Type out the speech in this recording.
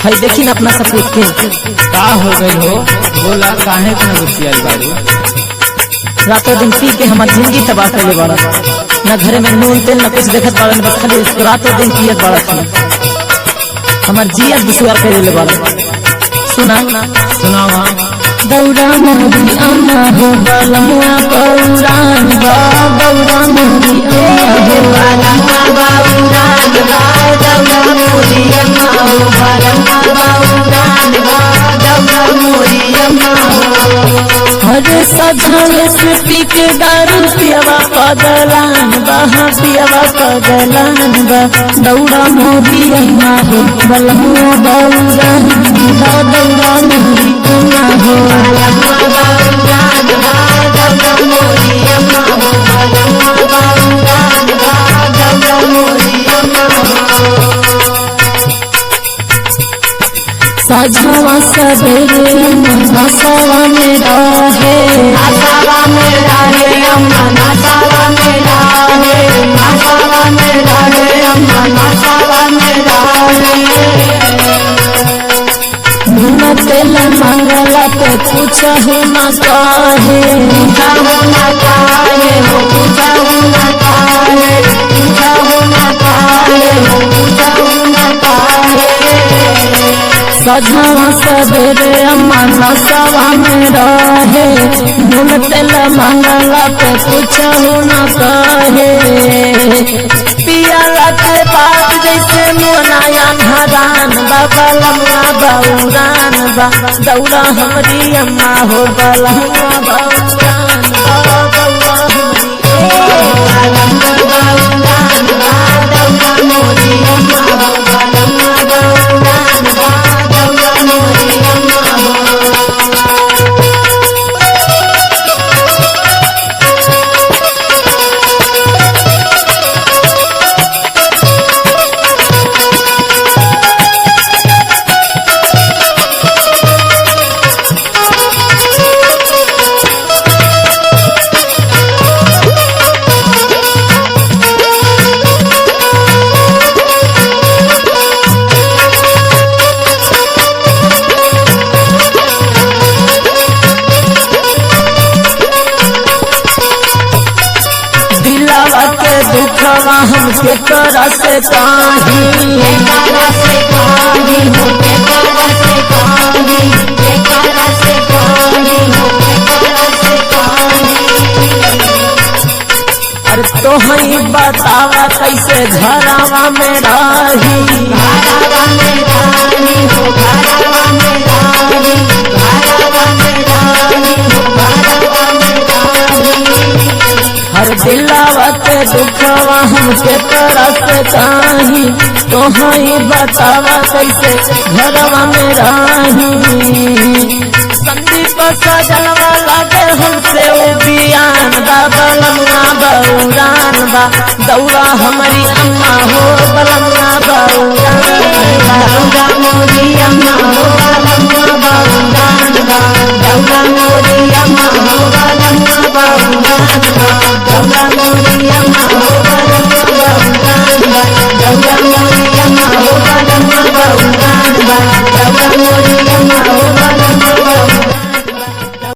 है देखी ना अपना सपूत के का हो गई हो? बोला काहे के नगुसियाल बारू? रातों दिन पी के हमार जिंदगी तबाह कर बड़ा न घरे में नून तेल न कुछ देखत बड़ा बस खाली रातों दिन पियत बड़ा हमार जिया दुश्वार कर बड़ा। सुना सुनावा। दौड़ा मोदी अम्मा हो बलमुआ बौरान बा दौड़ा मोदी अम्मा हो बलमुआ बौरान बा दौड़ा मोदी अम्मा हो बलमुआ बौरान बा दौड़ा मोदी अम्मा हो हरे सजल से पी के दारू पियवा पगलान बा पियवा पगलान बा दौड़ा मोदी अम्मा हो बलमुआ बौरान बा दौड़ा मोदी अम्मा हो साझवा सवेरे नसावा मेरा है नसावा मेरा है अम्मा नसावा मेरा है नसावा मेरा है अम्मा नसावा मेरा है तेल मंगला तो पूछा हो ना काहे पूछा हो ना काहे हो पूछा हो ना काहे पूछा हो ना काहे हो पूछा हो ना काहे सजवा सवेरे अम्मा नसावा में रहे धुन तेल मंगला तो पूछा हो ना काहे पिया के बात जैसे मोनाया हरान बाबा लम्मा बौरान बा दौड़ा हमारी अम्मा हो बलमुआ बौरान बा दौड़ा हमारी अम्मा हो बलमुआ बौरान बा दौड़ा मोदी अम्मा हो। दुखवा हमके करा से काही करा से काही हो करा से काही करा से काही हो करा से काही अरे तो हई बतावा कैसे घरवा में रही घरवा में रही हो घरवा में रही घरवा में रही हो घरवा में रही हर दिलावा के दुखवा हमके तरस चाही तो हई बतावा कैसे घरवा में रही संदीप सजलवा लागे हमसे बियान बा बलमुआ बौरान बा दौड़ा हमारी अम्मा हो बलमुआ बौरान बा दौड़ा मोदी अम्मा हो बलमुआ बौरान बा दौड़ा मोदी अम्मा हो बलमुआ बौरान बा दौड़ा मोदी अम्मा हो बलमुआ बौरान बा दौड़ा मोदी अम्मा हो बलमुआ बौरान बा दौड़ा मोदी अम्मा हो